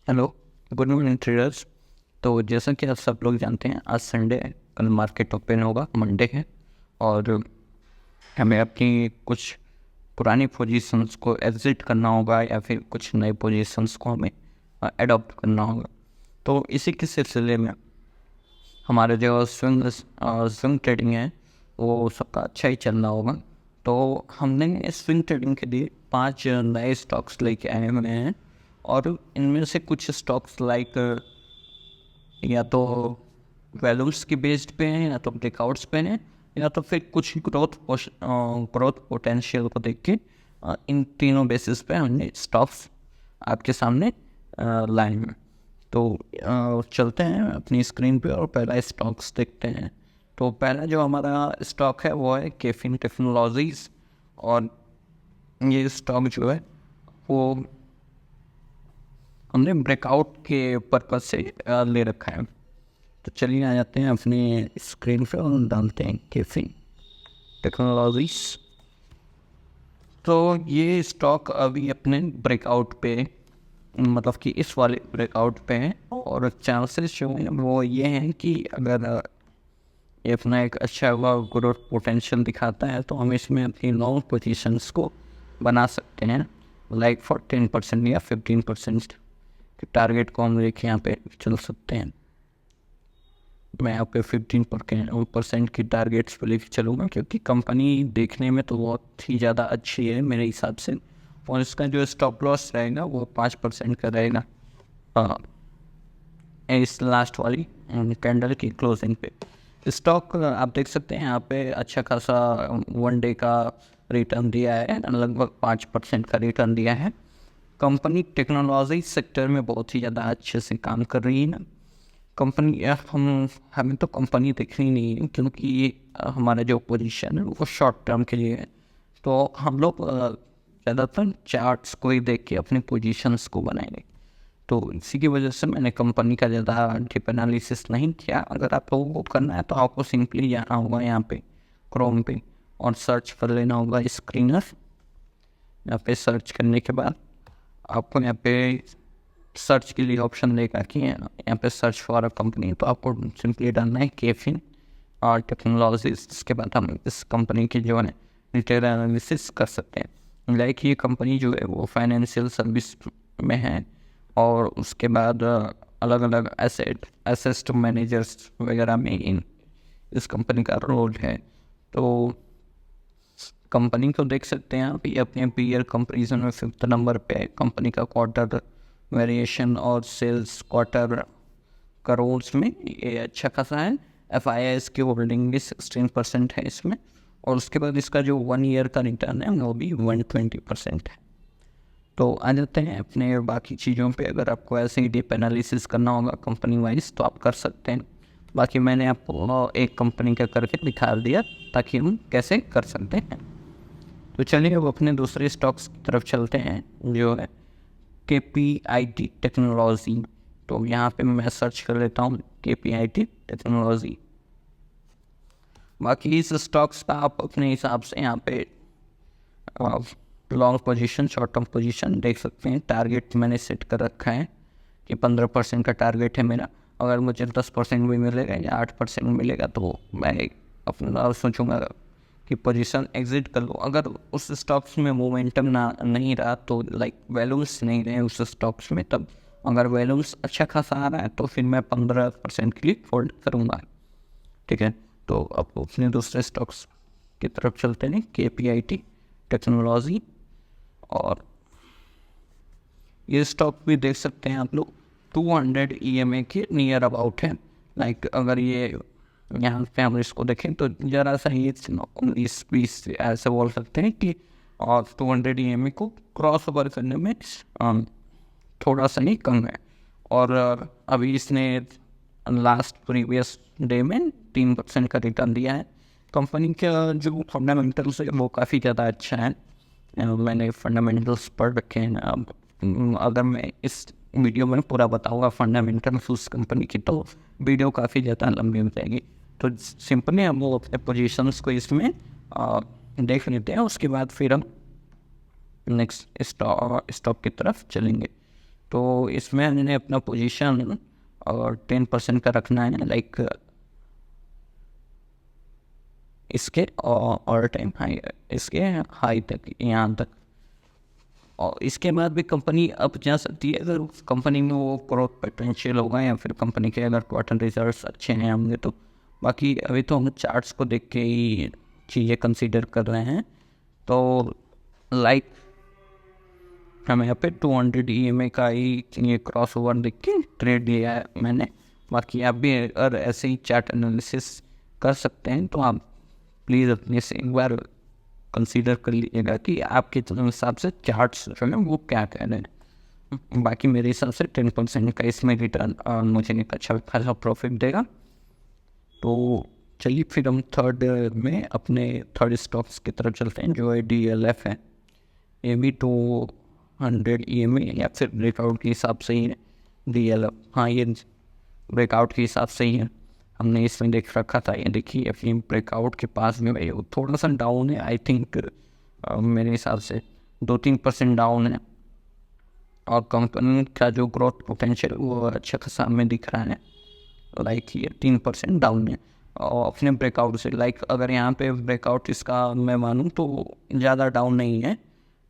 Hello, good morning traders. तो जैसा कि आप सब लोग जानते हैं, आज संडे है, कल मार्केट ओपन होगा, मंडे है। और हमें अपनी कुछ पुरानी पोजीशंस को एग्जिट करना होगा या फिर कुछ नए पोजीशंस को हमें एडॉप्ट करना होगा। तो इसी के सिलसिले में हमारे जो स्विंग ट्रेडिंग है वो सबका अच्छा ही चल रहा होगा। तो हमने स्विंग ट्रेडिंग के लिए 5 नए स्टॉक्स लेके आए हुए हैं। और इनमें से कुछ स्टॉक्स लाइक या तो वैल्यूज की बेस्ड पे हैं, या तो ब्रेकआउट्स पे हैं, या तो फिर कुछ ग्रोथ पोटेंशियल को देख के इन तीनों बेसिस पे हमने स्टॉक्स आपके सामने लाए हैं। तो चलते हैं अपनी स्क्रीन पे और पहला स्टॉक्स देखते हैं। तो पहला जो हमारा स्टॉक है वो है केफिन टेक्नोलॉजीज़। और ये स्टॉक जो है वो हमने ब्रेकआउट के पर्पज से ले रखा है। तो चलिए आ जाते हैं अपने स्क्रीन पे और डालते हैं केफिन टेक्नोलॉजीज। तो ये स्टॉक अभी अपने ब्रेकआउट पे, मतलब कि इस वाले ब्रेकआउट पे है। और चांसेस जो हैं वो ये हैं कि अगर ये अपना एक अच्छा ग्रोथ पोटेंशियल दिखाता है तो हम इसमें अपनी लॉन्ग पोजीशंस को बना सकते हैं, लाइक फॉर 10% या 15% के टारगेट को हम लेके यहाँ पे चल सकते हैं। मैं यहाँ पे 15% की टारगेट्स पे लेके चलूँगा, क्योंकि कंपनी देखने में तो बहुत ही ज़्यादा अच्छी है मेरे हिसाब से। और इसका जो स्टॉप लॉस रहेगा वो 5% का रहेगा इस लास्ट वाली कैंडल की क्लोजिंग पे। स्टॉक आप देख सकते हैं यहाँ पे अच्छा खासा 1 डे का रिटर्न दिया है, लगभग 5% का रिटर्न दिया है। कंपनी टेक्नोलॉजी सेक्टर में बहुत ही ज़्यादा अच्छे से काम कर रही है ना कंपनी। हमें तो कंपनी देखनी नहीं है, क्योंकि ये हमारा जो पोजीशन है वो शॉर्ट टर्म के लिए है। तो हम लोग ज़्यादातर चार्ट्स को ही देख के अपनी पोजीशंस को बनाएंगे। तो इसी की वजह से मैंने कंपनी का ज़्यादा डीप एनालिसिस नहीं किया। अगर आप लोगों को करना है तो आपको सिंपली जाना होगा यहाँ पे क्रोम पे और सर्च कर लेना होगा स्क्रीनर। यहाँ पे सर्च करने के बाद आपको यहाँ पे सर्च के लिए ऑप्शन देगा कि यहाँ पे सर्च फॉर अ कंपनी, तो आपको सिंपली डालना है केफिन और टेक्नोलॉजीज। इसके बाद हम इस कंपनी की जो है डिटेल एनालिसिस कर सकते हैं। लाइक ये कंपनी जो है वो फाइनेंशियल सर्विस में है, और उसके बाद अलग अलग एसेट मैनेजर्स वगैरह में इस कंपनी का रोल है। तो कंपनी को देख सकते हैं आप, ये अपने पीयर कंपेरिजन में 5th नंबर पे है। कंपनी का क्वार्टर वेरिएशन और सेल्स क्वार्टर करोड़ में ये अच्छा खासा है। FIS की होल्डिंग भी 16% है इसमें। और उसके बाद इसका जो 1 ईयर का रिटर्न है वो भी 120% है। तो आ जाते हैं अपने बाकी चीज़ों पे। अगर आपको ऐसे ही डीप एनालिसिस करना होगा कंपनी वाइज तो आप कर सकते हैं। बाकी मैंने आपको एक कंपनी का करके दिखा दिया ताकि हम कैसे कर सकते हैं। तो चलिए अब अपने दूसरे स्टॉक्स की तरफ चलते हैं, जो है KPIT टेक्नोलॉजी। तो यहाँ पे मैं सर्च कर लेता हूँ KPIT टेक्नोलॉजी। बाकी इस स्टॉक्स का आप अपने हिसाब से यहाँ पे long position, short term position देख सकते हैं। टारगेट मैंने सेट कर रखा है कि 15% का टारगेट है मेरा। अगर मुझे 10% भी मिलेगा या 8% मिलेगा तो मैं अपना सोचूंगा कि पोजीशन एग्जिट कर लो। अगर उस स्टॉक्स में मोमेंटम नहीं रहा तो लाइक वैल्यूज नहीं रहे उस स्टॉक्स में, तब अगर वैल्यूज अच्छा खासा आ रहा है तो फिर मैं 15% के लिए होल्ड करूँगा। ठीक है, तो अब अपने दूसरे स्टॉक्स की तरफ चलते हैं, KPIT टेक्नोलॉजी। और ये स्टॉक भी देख सकते हैं आप लोग 200 EMA के नियर अबाउट है। लाइक अगर ये यहाँ पे हम इसको देखें तो ज़रा सा ये 19-20 ऐसे बोल सकते हैं कि और 200 EMA को क्रॉस ओवर करने में थोड़ा सा ही कम है। और अभी इसने लास्ट प्रीवियस डे में 3% का रिटर्न दिया है। कंपनी का जो फंडामेंटल्स है वो काफ़ी ज़्यादा अच्छा है। मैंने फंडामेंटल्स पढ़ रखे हैं। अब अगर मैं इस वीडियो में पूरा बताऊंगा फंडामेंटल्स उस कंपनी की तो वीडियो काफ़ी ज़्यादा लंबी हो जाएगी। तो सिंपली हम लोग अपने पोजीशंस को इसमें देख लेते हैं, उसके बाद फिर हम नेक्स्ट स्टॉक की तरफ चलेंगे। तो इसमें मैंने अपना पोजीशन और 10% का रखना है, लाइक इसके ऑल टाइम हाई, इसके हाई तक, यहाँ तक। और इसके बाद भी कंपनी अप जा सकती है अगर कंपनी में वो ग्रोथ पोटेंशियल होगा या फिर कंपनी के अगर क्वार्टर रिजल्ट्स अच्छे हैं होंगे तो। बाकी अभी तो हम चार्ट्स को देख के ही चीज़ें कंसीडर कर रहे हैं। तो लाइक हमें यहाँ पे 200 EMA का ही ये क्रॉस ओवर देख के ट्रेड लिया है मैंने। बाकी आप भी अगर ऐसे ही चार्ट एनालिसिस कर सकते हैं तो आप प्लीज़ अपने से एक बार कंसीडर कर लीजिएगा कि आपके हिसाब से चार्ट्स जो है वो क्या कह रहे हैं। बाकी मेरे हिसाब से 10% का इसमें रिटर्न मुझे एक अच्छा खासा प्रॉफिट देगा। तो चलिए फिर हम थर्ड में अपने थर्ड स्टॉक्स की तरफ चलते हैं जो है DLF है। ये भी 200 EMA या फिर ब्रेकआउट के हिसाब से ही है DLF। हाँ, ये ब्रेकआउट के हिसाब से ही है, हमने इसमें देख रखा था। ये देखिए अपनी ब्रेकआउट के पास में भाई थोड़ा सा डाउन है, आई थिंक मेरे हिसाब से 2-3% डाउन है। और कंपनी का जो ग्रोथ पोटेंशियल वो अच्छा खासा हमें दिख रहा है, लाइक ये 3% डाउन है। और अपने ब्रेकआउट से लाइक अगर यहाँ पे ब्रेकआउट इसका मैं मानूँ तो ज़्यादा डाउन नहीं है,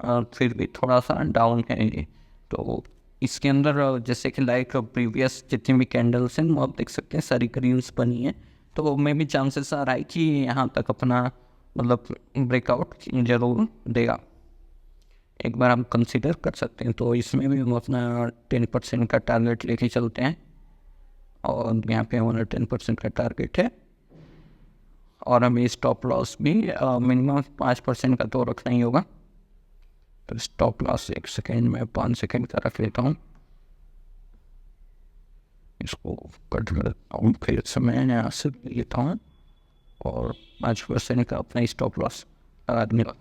फिर भी थोड़ा सा डाउन है ये। तो इसके अंदर जैसे कि लाइक प्रीवियस जितनी भी कैंडल्स हैं वो आप देख सकते हैं सारी ग्रीन्स बनी है। तो मे भी चांसेस आ रहा है कि यहाँ तक अपना मतलब ब्रेकआउट जरूर देगा, एक बार हम कंसिडर कर सकते हैं। तो इसमें भी हम अपना 10% का टारगेट लेके चलते हैं और यहाँ पे हमारा 10% का टारगेट है। और हमें स्टॉप लॉस भी मिनिमम 5% का तो रखना ही होगा। तो स्टॉप लॉस 1 सेकेंड में 5 सेकेंड का रख लेता हूँ, इसको कट करता हूँ, फिर समय यहाँ से लेता हूँ और 5% का अपना स्टॉप लॉस लगा दूँगा।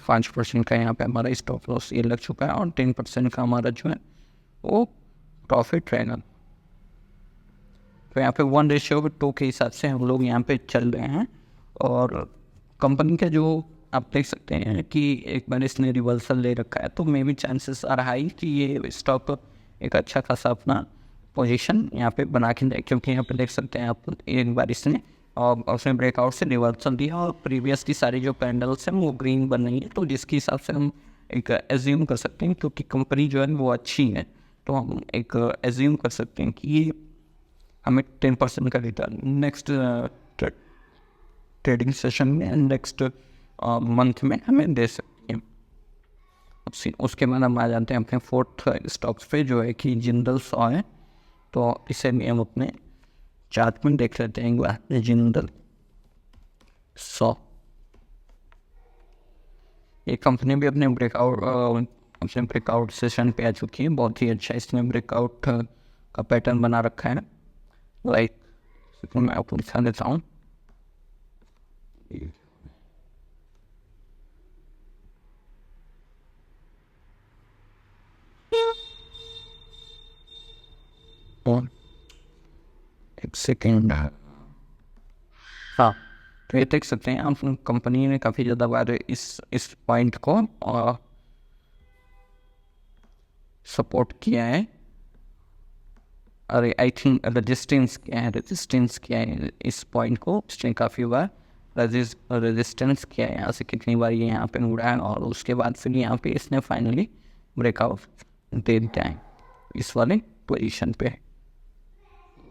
5% का यहाँ पे हमारा स्टॉप लॉस ये लग चुका है और 10% का हमारा जो है वो प्रॉफिट रहेगा। तो यहाँ पे 1:2 के हिसाब से हम लोग यहाँ पे चल रहे हैं। और कंपनी का जो आप देख सकते हैं कि एक बार इसने रिवर्सल ले रखा है, तो मे भी चांसेस आ रहा है कि ये स्टॉक एक अच्छा खासा अपना पोजीशन यहाँ पे बना के दे, क्योंकि यहाँ पे देख सकते हैं आप एक बार इसने और उसने ब्रेकआउट से रिवर्सल दिया और प्रीवियस की सारी जो कैंडल्स हैं वो ग्रीन बन रही है। तो जिसके हिसाब से हम एक एज्यूम कर सकते हैं, क्योंकि कंपनी जो है वो अच्छी है, तो हम एक एज्यूम कर सकते हैं कि ये हमें 10% का रिटर्न नेक्स्ट ट्रेडिंग सेशन में नेक्स्ट मंथ में हमें दे सकते हैं। उसके बाद हम आ जाते हैं अपने फोर्थ स्टॉक्स पे जो है कि जिंदल सॉ है। तो इसे भी हम अपने चार्ट में देख लेते हैं एक बार। जिंदल सॉ ये कंपनी भी अपने ब्रेकआउट सेशन पे आ चुकी है। बहुत ही अच्छा इसने ब्रेकआउट का पैटर्न बना रखा है। लाइक मैं आपको दिखा देता हूँ। एक सेकेंड, हाँ, तो ये देख सकते हैं आप कंपनी ने काफ़ी ज़्यादा बार इस पॉइंट को सपोर्ट किया है। अरे आई थिंक रेजिस्टेंस किया है इस पॉइंट को, इसने काफ़ी बार रेजिस्टेंस किया है। यहाँ से कितनी बार ये यहाँ पे उड़ा है और उसके बाद फिर यहाँ पे इसने फाइनली ब्रेकआउट दे दिया है इस वाले पोजीशन पे।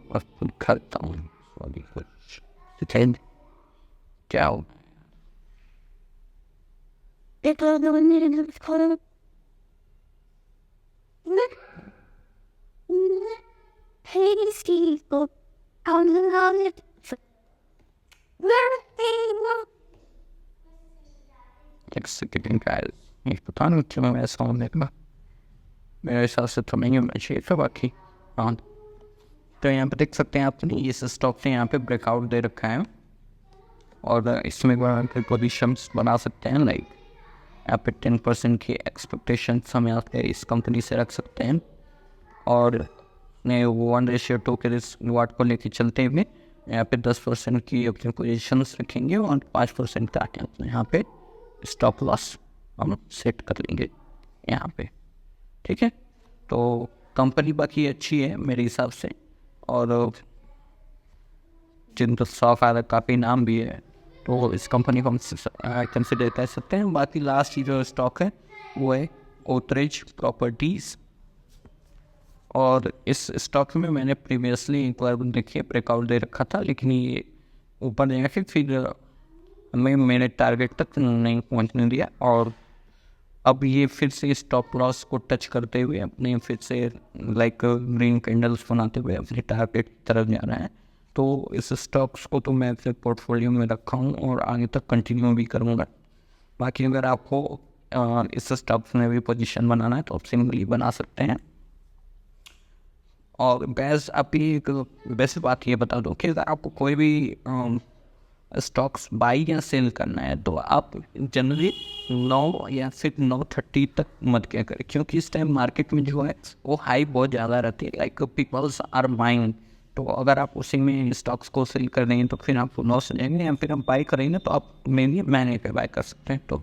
और करता हूँ कुछ क्या हो एक सेकेंड का ये पता नहीं क्यों मैं ऐसा होने का, मेरे हिसाब से तो नहीं होना चाहिए था। बाकी हाँ, तो यहाँ पे देख सकते हैं आपने इस स्टॉक ने यहाँ पे ब्रेकआउट दे रखा है और इसमें पोजीशंस बना सकते हैं। लाइक यहाँ पे 10% की एक्सपेक्टेशन हम यहाँ पे इस कंपनी से रख सकते हैं और 1:2 के रिवार्ड को लेके चलते हुए यहाँ पे 10% की अपनी पोजीशंस रखेंगे और 5% का अपने यहाँ पे स्टॉप लॉस हम सेट कर लेंगे यहाँ पे, ठीक है। तो कंपनी बाकी अच्छी है मेरे हिसाब से, और जिनका स्टॉक आधा काफ़ी नाम भी है, तो इस कंपनी को हम कंसिडर कर सकते हैं। बाकी लास्ट जो स्टॉक है वो है गोदरेज प्रॉपर्टीज़, और इस स्टॉक में मैंने प्रीवियसली एक बार देखिए ब्रेकआउट दे रखा था, लेकिन ये ऊपर जाके फिर हमें मेरे टारगेट तक नहीं पहुंचने दिया, और अब ये फिर से स्टॉप लॉस को टच करते हुए अपने फिर से लाइक ग्रीन कैंडल्स बनाते हुए अपने टारगेट की तरफ जा रहा है। तो इस स्टॉक्स को तो मैं अपने पोर्टफोलियो में रखा हूँ और आगे तक कंटिन्यू भी करूँगा। बाकी अगर आपको इस स्टॉक्स में भी पोजीशन बनाना है तो आप सिंपली बना सकते हैं। और गैस अभी एक बेस्ट बात ये बता दूँ कि अगर आपको कोई भी स्टॉक्स बाई या सेल करना है तो आप जनरली 9 या फिर 9:30 तक मत क्या करें, क्योंकि इस टाइम मार्केट में जो है वो हाई बहुत ज़्यादा रहती है, लाइक पीपल्स आर बाइंग। तो अगर आप उसी में स्टॉक्स को सेल कर देंगे तो फिर आपको लॉस हो जाएंगे, या फिर आप बाई करेंगे तो आप मेनली महीने पे बाई कर सकते हैं। तो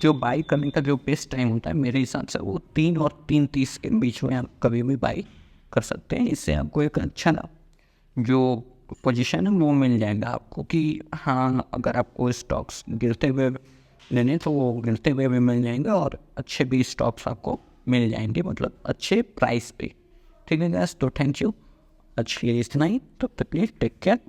जो बाई करने का जो बेस्ट टाइम होता है मेरे हिसाब से वो 3 और 3:30 के बीच में आप कभी भी बाई कर सकते हैं। इससे आपको एक अच्छा ना जो पोजीशन है वो मिल जाएगा आपको कि हाँ, अगर आपको स्टॉक्स गिरते हुए लेने तो वो गिरते हुए भी मिल जाएंगे, और अच्छे भी स्टॉक्स आपको मिल जाएंगे, मतलब अच्छे प्राइस पे, ठीक है गैस। तो थैंक यू, अच्छी इतना ही, तब तक के लिए टेक केयर।